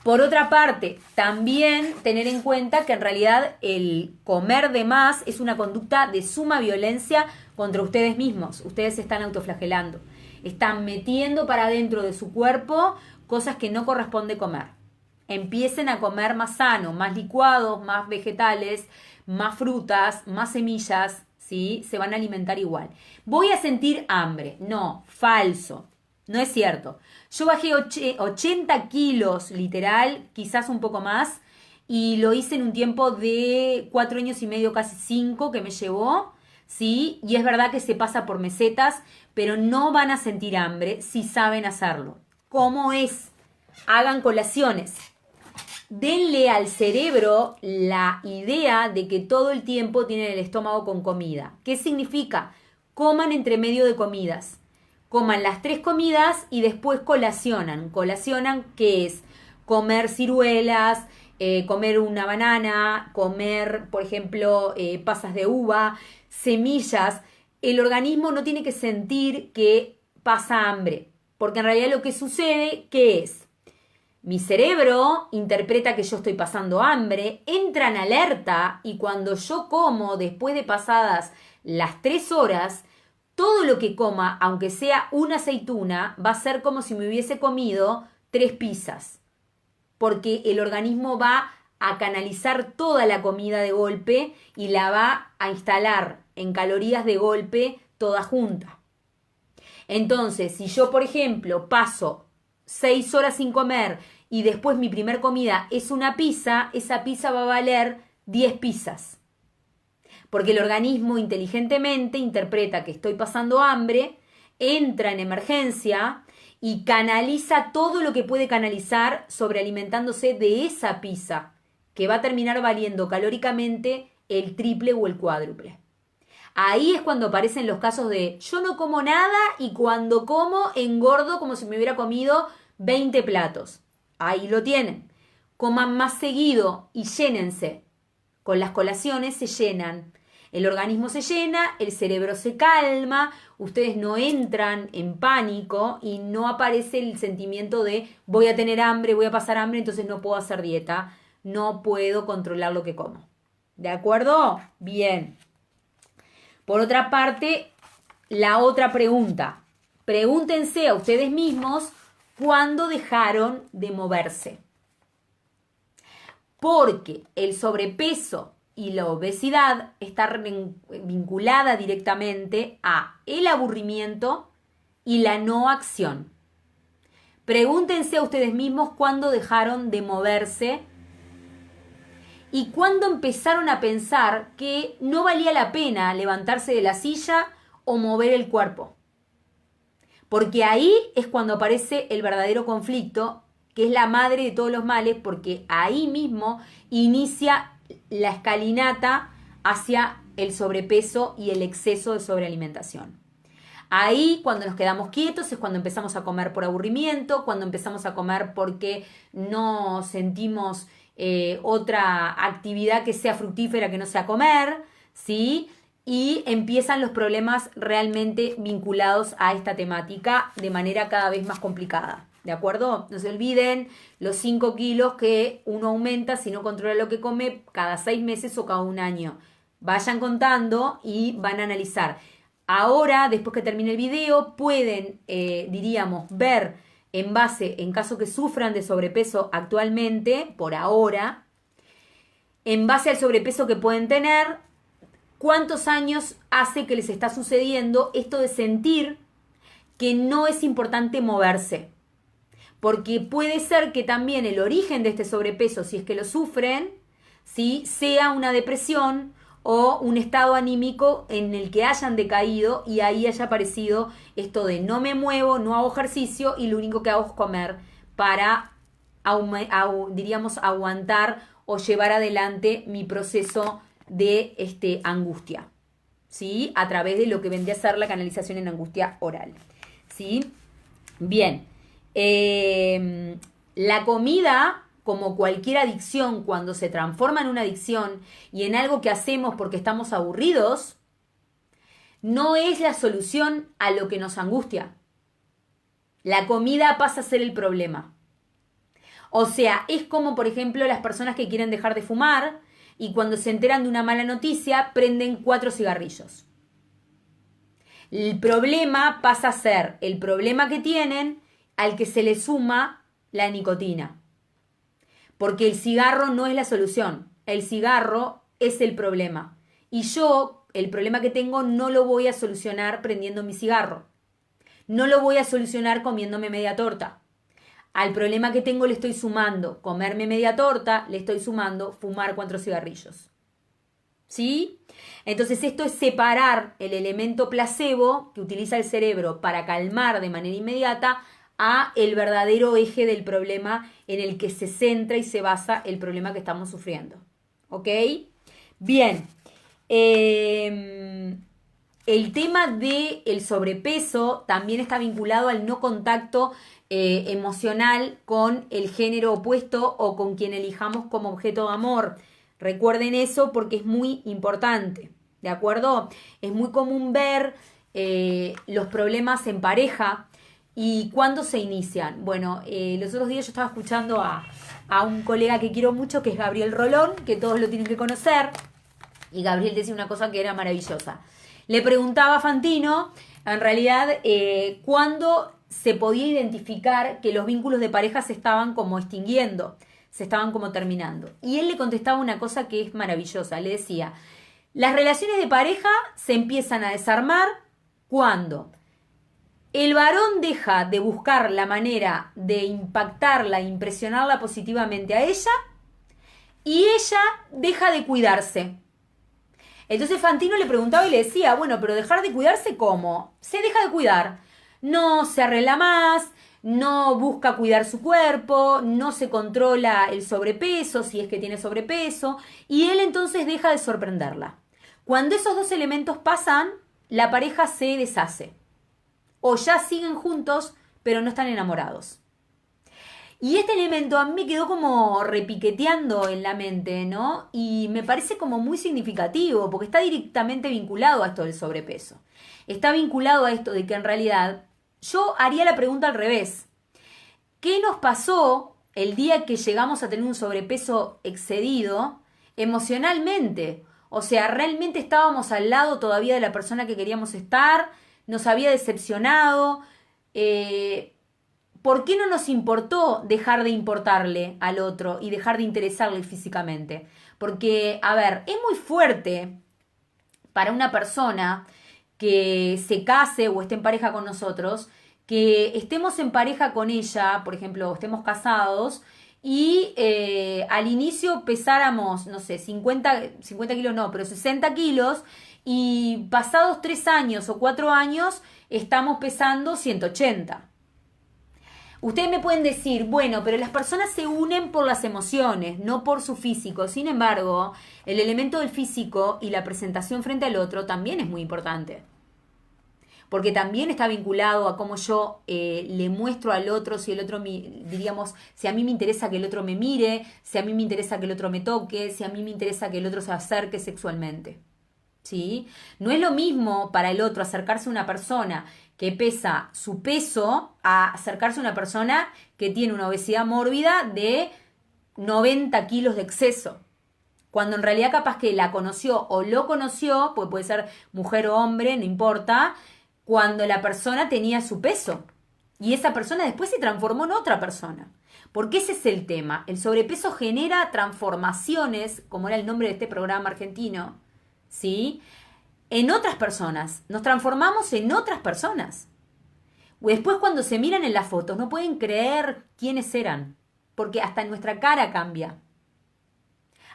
Por otra parte, también tener en cuenta que en realidad el comer de más es una conducta de suma violencia contra ustedes mismos. Ustedes se están autoflagelando. Están metiendo para adentro de su cuerpo cosas que no corresponde comer. Empiecen a comer más sano, más licuados, más vegetales, más frutas, más semillas, ¿sí? Se van a alimentar igual. Voy a sentir hambre. No, falso. No es cierto. Yo bajé 80 kilos, literal, quizás un poco más, y lo hice en un tiempo de 4 años y medio, casi 5, que me llevó, ¿sí? Y es verdad que se pasa por mesetas, pero no van a sentir hambre si saben hacerlo. ¿Cómo es? Hagan colaciones. Denle al cerebro la idea de que todo el tiempo tienen el estómago con comida. ¿Qué significa? Coman entre medio de comidas. Coman las 3 comidas y después colacionan. Colacionan, ¿qué es? Comer ciruelas, comer una banana, comer, por ejemplo, pasas de uva, semillas. El organismo no tiene que sentir que pasa hambre, porque en realidad lo que sucede, ¿qué es? Mi cerebro interpreta que yo estoy pasando hambre, entra en alerta y cuando yo como, después de pasadas las 3 horas, todo lo que coma, aunque sea una aceituna, va a ser como si me hubiese comido 3 pizzas, porque el organismo va a canalizar toda la comida de golpe y la va a instalar en calorías de golpe toda junta. Entonces, si yo, por ejemplo, paso 6 horas sin comer y después mi primer comida es una pizza, esa pizza va a valer 10 pizzas. Porque el organismo inteligentemente interpreta que estoy pasando hambre, entra en emergencia y canaliza todo lo que puede canalizar sobrealimentándose de esa pizza, que va a terminar valiendo calóricamente el triple o el cuádruple. Ahí es cuando aparecen los casos de yo no como nada y cuando como engordo como si me hubiera comido 20 platos. Ahí lo tienen. Coman más seguido y llénense. Con las colaciones se llenan. El organismo se llena, el cerebro se calma, ustedes no entran en pánico y no aparece el sentimiento de voy a tener hambre, voy a pasar hambre, entonces no puedo hacer dieta, no puedo controlar lo que como. ¿De acuerdo? Bien. Por otra parte, la otra pregunta. Pregúntense a ustedes mismos cuándo dejaron de moverse. Porque el sobrepeso y la obesidad está vinculada directamente a el aburrimiento y la no acción. Pregúntense a ustedes mismos cuándo dejaron de moverse y cuándo empezaron a pensar que no valía la pena levantarse de la silla o mover el cuerpo. Porque ahí es cuando aparece el verdadero conflicto, que es la madre de todos los males, porque ahí mismo inicia la escalinata hacia el sobrepeso y el exceso de sobrealimentación. Ahí cuando nos quedamos quietos es cuando empezamos a comer por aburrimiento, cuando empezamos a comer porque no sentimos otra actividad que sea fructífera que no sea comer, ¿sí? Y empiezan los problemas realmente vinculados a esta temática de manera cada vez más complicada. ¿De acuerdo? No se olviden los 5 kilos que uno aumenta si no controla lo que come cada 6 meses o cada 1 año. Vayan contando y van a analizar. Ahora, después que termine el video, pueden, diríamos, ver en base, en caso que sufran de sobrepeso actualmente, por ahora, en base al sobrepeso que pueden tener, cuántos años hace que les está sucediendo esto de sentir que no es importante moverse. Porque puede ser que también el origen de este sobrepeso, si es que lo sufren, ¿sí?, sea una depresión o un estado anímico en el que hayan decaído y ahí haya aparecido esto de no me muevo, no hago ejercicio y lo único que hago es comer para, diríamos, aguantar o llevar adelante mi proceso de angustia, ¿sí?, a través de lo que vendría a ser la canalización en angustia oral, ¿sí? Bien. La comida, como cualquier adicción, cuando se transforma en una adicción y en algo que hacemos porque estamos aburridos, no es la solución a lo que nos angustia. La comida pasa a ser el problema. O sea, es como, por ejemplo, las personas que quieren dejar de fumar y cuando se enteran de una mala noticia, prenden 4 cigarrillos. El problema pasa a ser el problema que tienen al que se le suma la nicotina. Porque el cigarro no es la solución, el cigarro es el problema. Y yo, el problema que tengo, no lo voy a solucionar prendiendo mi cigarro. No lo voy a solucionar comiéndome media torta. Al problema que tengo le estoy sumando comerme media torta, le estoy sumando fumar 4 cigarrillos. ¿Sí? Entonces esto es separar el elemento placebo que utiliza el cerebro para calmar de manera inmediata a el verdadero eje del problema en el que se centra y se basa el problema que estamos sufriendo. ¿Ok? Bien. El tema del sobrepeso también está vinculado al no contacto emocional con el género opuesto o con quien elijamos como objeto de amor. Recuerden eso porque es muy importante. ¿De acuerdo? Es muy común ver los problemas en pareja. ¿Y cuándo se inician? Bueno, los otros días yo estaba escuchando a un colega que quiero mucho, que es Gabriel Rolón, que todos lo tienen que conocer. Y Gabriel decía una cosa que era maravillosa. le preguntaba a Fantino, en realidad, cuándo se podía identificar que los vínculos de pareja se estaban como extinguiendo, se estaban como terminando. Y él le contestaba una cosa que es maravillosa, le decía, las relaciones de pareja se empiezan a desarmar cuando el varón deja de buscar la manera de impactarla, impresionarla positivamente a ella, y ella deja de cuidarse. Entonces Fantino le preguntaba y le decía, bueno, pero dejar de cuidarse, ¿cómo? Se deja de cuidar. No se arregla más, no busca cuidar su cuerpo, no se controla el sobrepeso, si es que tiene sobrepeso, y él entonces deja de sorprenderla. Cuando esos dos elementos pasan, la pareja se deshace. O ya siguen juntos, pero no están enamorados. Y este elemento a mí me quedó como repiqueteando en la mente, ¿no? Y me parece como muy significativo, porque está directamente vinculado a esto del sobrepeso. Está vinculado a esto de que en realidad yo haría la pregunta al revés. ¿Qué nos pasó el día que llegamos a tener un sobrepeso excedido emocionalmente? O sea, realmente estábamos al lado todavía de la persona que queríamos estar, nos había decepcionado. ¿Por qué no nos importó dejar de importarle al otro y dejar de interesarle físicamente? Porque, a ver, es muy fuerte para una persona que se case o esté en pareja con nosotros, que estemos en pareja con ella, por ejemplo, estemos casados, y al inicio pesáramos, no sé, 50 kilos no, pero 60 kilos, y pasados 3 años o 4 años estamos pesando 180. Ustedes me pueden decir, bueno, pero las personas se unen por las emociones, no por su físico. Sin embargo, el elemento del físico y la presentación frente al otro también es muy importante. Porque también está vinculado a cómo yo le muestro al otro, si el otro, diríamos, si a mí me interesa que el otro me mire, si a mí me interesa que el otro me toque, si a mí me interesa que el otro se acerque sexualmente. ¿Sí? No es lo mismo para el otro acercarse a una persona que pesa su peso a acercarse a una persona que tiene una obesidad mórbida de 90 kilos de exceso. Cuando en realidad capaz que la conoció o lo conoció, pues puede ser mujer o hombre, no importa, cuando la persona tenía su peso. Y esa persona después se transformó en otra persona. Porque ese es el tema. El sobrepeso genera transformaciones, como era el nombre de este programa argentino, ¿sí? En otras personas. Nos transformamos en otras personas. Después cuando se miran en las fotos no pueden creer quiénes eran. Porque hasta nuestra cara cambia.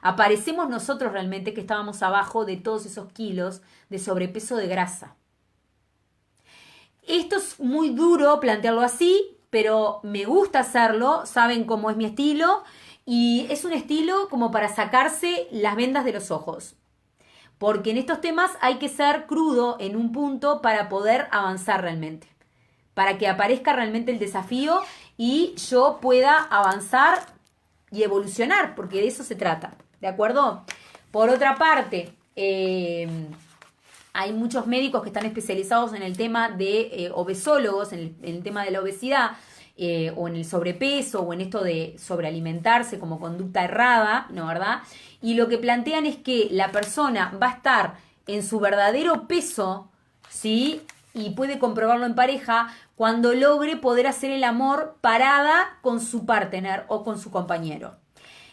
Aparecemos nosotros realmente que estábamos abajo de todos esos kilos de sobrepeso de grasa. Esto es muy duro plantearlo así, pero me gusta hacerlo. Saben cómo es mi estilo. Y es un estilo como para sacarse las vendas de los ojos. Porque en estos temas hay que ser crudo en un punto para poder avanzar realmente. Para que aparezca realmente el desafío y yo pueda avanzar y evolucionar, porque de eso se trata. ¿De acuerdo? Por otra parte, hay muchos médicos que están especializados en el tema de obesólogos, en el tema de la obesidad, o en el sobrepeso, o en esto de sobrealimentarse como conducta errada, ¿no, verdad? Y lo que plantean es que la persona va a estar en su verdadero peso, ¿sí? Y puede comprobarlo en pareja cuando logre poder hacer el amor parada con su partner o con su compañero.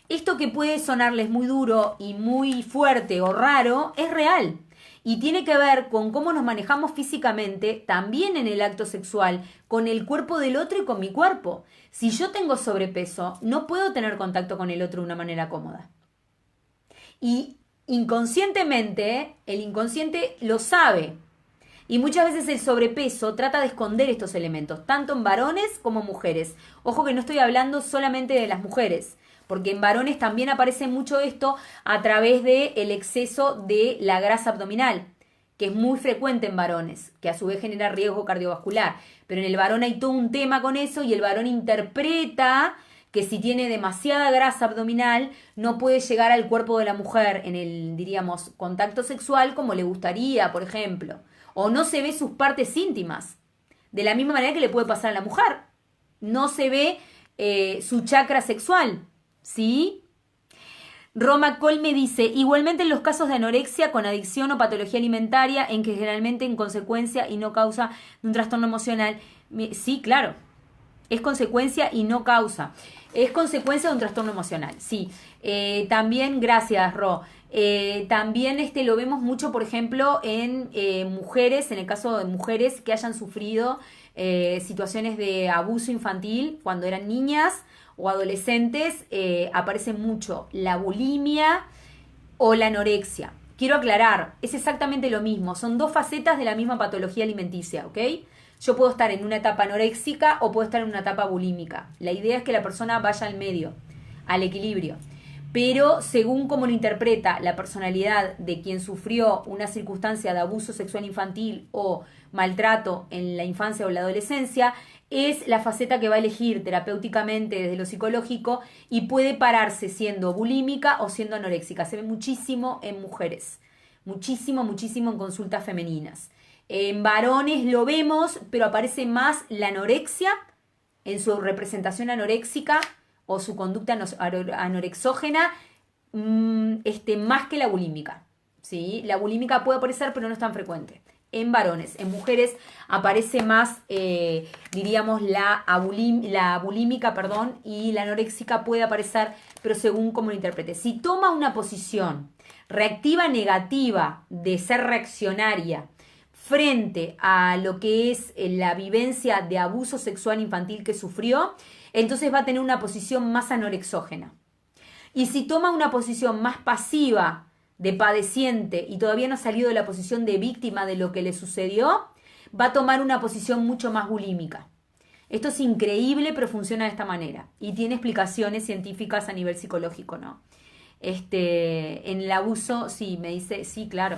Esto que puede sonarles muy duro y muy fuerte o raro es real. Y tiene que ver con cómo nos manejamos físicamente, también en el acto sexual, con el cuerpo del otro y con mi cuerpo. Si yo tengo sobrepeso, no puedo tener contacto con el otro de una manera cómoda. Y inconscientemente, el inconsciente lo sabe. Y muchas veces el sobrepeso trata de esconder estos elementos, tanto en varones como mujeres. Ojo que no estoy hablando solamente de las mujeres, porque en varones también aparece mucho esto a través del exceso de la grasa abdominal, que es muy frecuente en varones, que a su vez genera riesgo cardiovascular. Pero en el varón hay todo un tema con eso y el varón interpreta que si tiene demasiada grasa abdominal no puede llegar al cuerpo de la mujer en el, diríamos, contacto sexual como le gustaría, por ejemplo. O no se ve sus partes íntimas, de la misma manera que le puede pasar a la mujer. No se ve su chakra sexual, ¿sí? Roma Col me dice, igualmente en los casos de anorexia con adicción o patología alimentaria, en que generalmente en consecuencia y no causa de un trastorno emocional. Sí, claro, es consecuencia y no causa. Es consecuencia de un trastorno emocional, sí. También, gracias, Ro. También lo vemos mucho, por ejemplo, en mujeres, en el caso de mujeres que hayan sufrido situaciones de abuso infantil cuando eran niñas o adolescentes, aparece mucho la bulimia o la anorexia. Quiero aclarar, es exactamente lo mismo, son dos facetas de la misma patología alimenticia, ¿ok? Yo puedo estar en una etapa anoréxica o puedo estar en una etapa bulímica. La idea es que la persona vaya al medio, al equilibrio. Pero según cómo lo interpreta la personalidad de quien sufrió una circunstancia de abuso sexual infantil o maltrato en la infancia o la adolescencia, es la faceta que va a elegir terapéuticamente desde lo psicológico y puede pararse siendo bulímica o siendo anoréxica. Se ve muchísimo en mujeres, muchísimo, muchísimo en consultas femeninas. En varones lo vemos, pero aparece más la anorexia en su representación anoréxica o su conducta anorexógena, más que la bulímica. ¿Sí? La bulímica puede aparecer, pero no es tan frecuente. En varones, en mujeres aparece más, diríamos, la bulímica, y la anoréxica puede aparecer, pero según cómo lo interprete. Si toma una posición reactiva negativa de ser reaccionaria frente a lo que es la vivencia de abuso sexual infantil que sufrió, entonces va a tener una posición más anorexógena. Y si toma una posición más pasiva de padeciente y todavía no ha salido de la posición de víctima de lo que le sucedió, va a tomar una posición mucho más bulímica. Esto es increíble, pero funciona de esta manera y tiene explicaciones científicas a nivel psicológico, ¿no? En el abuso, sí, me dice, sí, claro.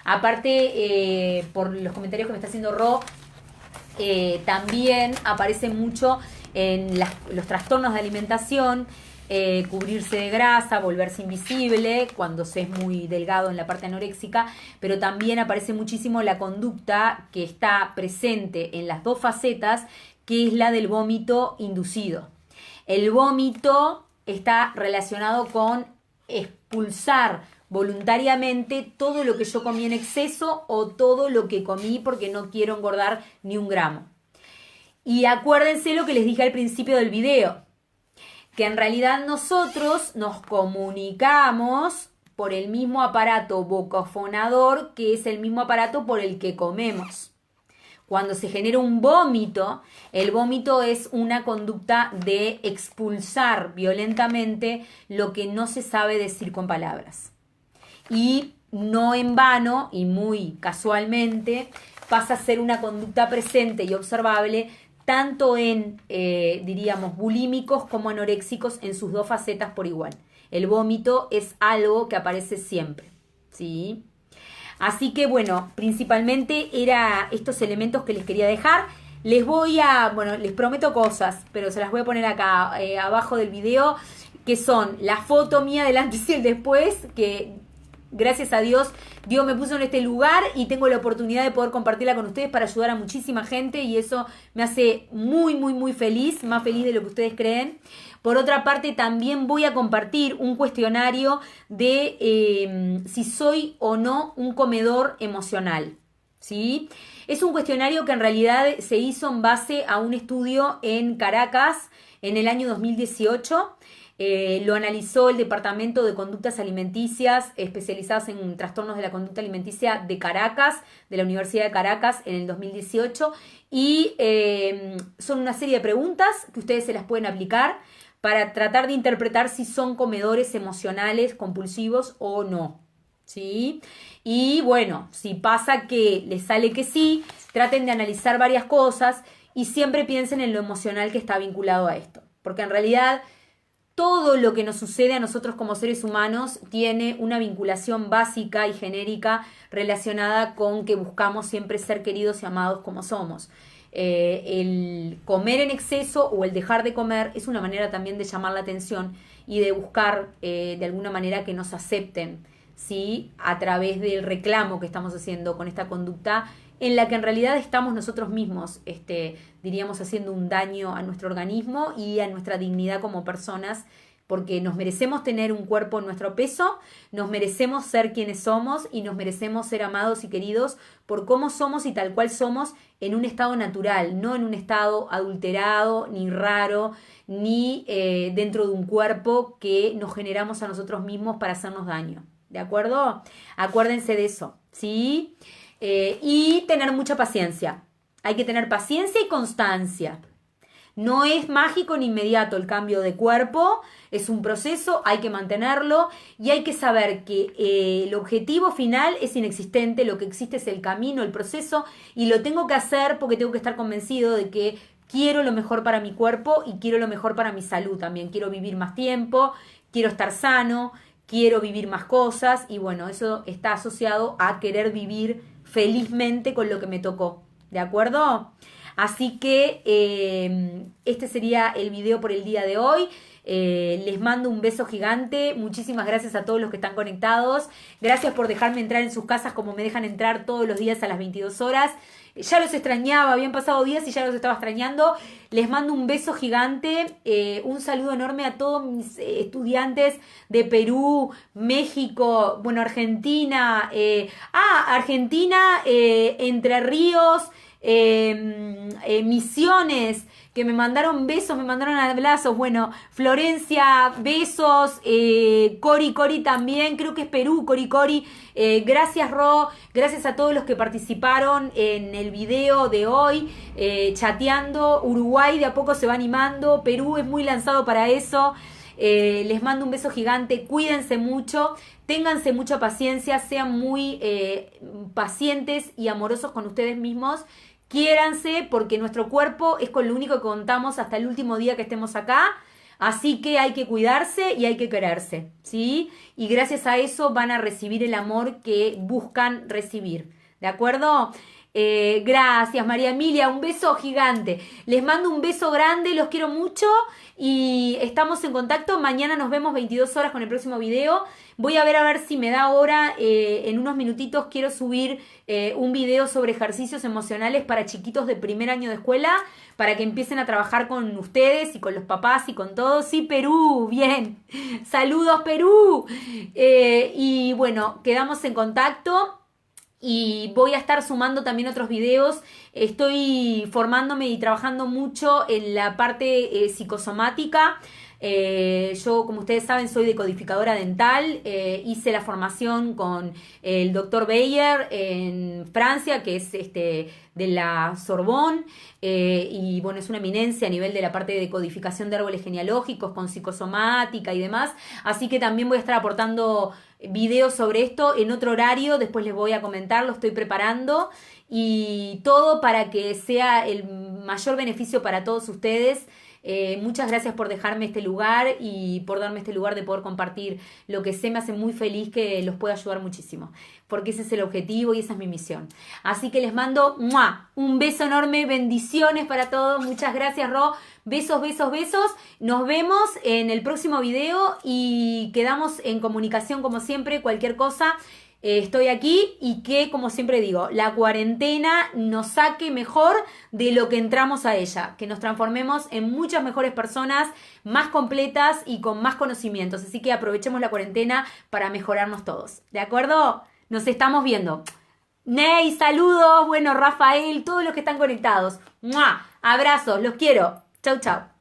Aparte, por los comentarios que me está haciendo Ro, también aparece mucho en los trastornos de alimentación, cubrirse de grasa, volverse invisible cuando se es muy delgado en la parte anoréxica, pero también aparece muchísimo la conducta que está presente en las dos facetas, que es la del vómito inducido. El vómito está relacionado con expulsar voluntariamente todo lo que yo comí en exceso o todo lo que comí porque no quiero engordar ni un gramo. Y acuérdense lo que les dije al principio del video, que en realidad nosotros nos comunicamos por el mismo aparato vocofonador, que es el mismo aparato por el que comemos. Cuando se genera un vómito, el vómito es una conducta de expulsar violentamente lo que no se sabe decir con palabras. Y no en vano y muy casualmente pasa a ser una conducta presente y observable tanto en, diríamos, bulímicos como anoréxicos en sus dos facetas por igual. El vómito es algo que aparece siempre, ¿sí? Así que, bueno, principalmente eran estos elementos que les quería dejar. Les prometo cosas, pero se las voy a poner acá abajo del video, que son la foto mía del antes y el después, que gracias a Dios me puso en este lugar y tengo la oportunidad de poder compartirla con ustedes para ayudar a muchísima gente y eso me hace muy, muy, muy feliz, más feliz de lo que ustedes creen. Por otra parte, también voy a compartir un cuestionario de si soy o no un comedor emocional, ¿sí? Es un cuestionario que en realidad se hizo en base a un estudio en Caracas en el año 2018. Lo analizó el Departamento de Conductas Alimenticias especializadas en trastornos de la conducta alimenticia de Caracas, de la Universidad de Caracas en el 2018 y son una serie de preguntas que ustedes se las pueden aplicar para tratar de interpretar si son comedores emocionales compulsivos o no, ¿sí? Y bueno, si pasa que les sale que sí, traten de analizar varias cosas y siempre piensen en lo emocional que está vinculado a esto, porque en realidad todo lo que nos sucede a nosotros como seres humanos tiene una vinculación básica y genérica relacionada con que buscamos siempre ser queridos y amados como somos. El comer en exceso o el dejar de comer es una manera también de llamar la atención y de buscar de alguna manera que nos acepten, ¿sí? A través del reclamo que estamos haciendo con esta conducta en la que en realidad estamos nosotros mismos, diríamos, haciendo un daño a nuestro organismo y a nuestra dignidad como personas porque nos merecemos tener un cuerpo en nuestro peso, nos merecemos ser quienes somos y nos merecemos ser amados y queridos por cómo somos y tal cual somos en un estado natural, no en un estado adulterado, ni raro, ni dentro de un cuerpo que nos generamos a nosotros mismos para hacernos daño. ¿De acuerdo? Acuérdense de eso, ¿sí? Y tener mucha paciencia. Hay que tener paciencia y constancia. No es mágico ni inmediato el cambio de cuerpo, es un proceso, hay que mantenerlo y hay que saber que el objetivo final es inexistente, lo que existe es el camino, el proceso, y lo tengo que hacer porque tengo que estar convencido de que quiero lo mejor para mi cuerpo y quiero lo mejor para mi salud también. Quiero vivir más tiempo, quiero estar sano, quiero vivir más cosas y bueno, eso está asociado a querer vivir felizmente con lo que me tocó. ¿De acuerdo? Así que este sería el video por el día de hoy. Les mando un beso gigante. Muchísimas gracias a todos los que están conectados. Gracias por dejarme entrar en sus casas como me dejan entrar todos los días a las 22 horas. Ya los extrañaba, habían pasado días y ya los estaba extrañando. Les mando un beso gigante, un saludo enorme a todos mis estudiantes de Perú, México, bueno, Argentina, Argentina, Entre Ríos, Misiones, que me mandaron besos, me mandaron abrazos, bueno, Florencia, besos, Cori también, creo que es Perú, Cori, gracias Ro, gracias a todos los que participaron en el video de hoy, chateando, Uruguay de a poco se va animando, Perú es muy lanzado para eso, les mando un beso gigante, cuídense mucho, ténganse mucha paciencia, sean muy pacientes y amorosos con ustedes mismos. Quiéranse porque nuestro cuerpo es con lo único que contamos hasta el último día que estemos acá. Así que hay que cuidarse y hay que quererse, ¿sí? Y gracias a eso van a recibir el amor que buscan recibir. ¿De acuerdo? Gracias María Emilia, un beso gigante. Les mando un beso grande, los quiero mucho y estamos en contacto. Mañana nos vemos 22 horas con el próximo video. Voy a ver si me da hora, en unos minutitos quiero subir un video sobre ejercicios emocionales para chiquitos de primer año de escuela, para que empiecen a trabajar con ustedes y con los papás y con todos. Sí, Perú, bien. Saludos, Perú. Y bueno, quedamos en contacto. Y voy a estar sumando también otros videos. Estoy formándome y trabajando mucho en la parte psicosomática. Yo, como ustedes saben, soy decodificadora dental. Hice la formación con el doctor Bayer en Francia, que es de la Sorbonne. Y bueno, es una eminencia a nivel de la parte de decodificación de árboles genealógicos con psicosomática y demás. Así que también voy a estar aportando videos sobre esto en otro horario, después les voy a comentar, lo estoy preparando y todo para que sea el mayor beneficio para todos ustedes. Muchas gracias por dejarme este lugar y por darme este lugar de poder compartir lo que sé. Me hace muy feliz que los pueda ayudar muchísimo, porque ese es el objetivo y esa es mi misión. Así que les mando un beso enorme, bendiciones para todos. Muchas gracias, Ro. Besos. Nos vemos en el próximo video y quedamos en comunicación como siempre. Cualquier cosa, estoy aquí y que, como siempre digo, la cuarentena nos saque mejor de lo que entramos a ella. Que nos transformemos en muchas mejores personas, más completas y con más conocimientos. Así que aprovechemos la cuarentena para mejorarnos todos. ¿De acuerdo? Nos estamos viendo. Ney, saludos. Bueno, Rafael, todos los que están conectados. ¡Mua! Abrazos, los quiero. Chau.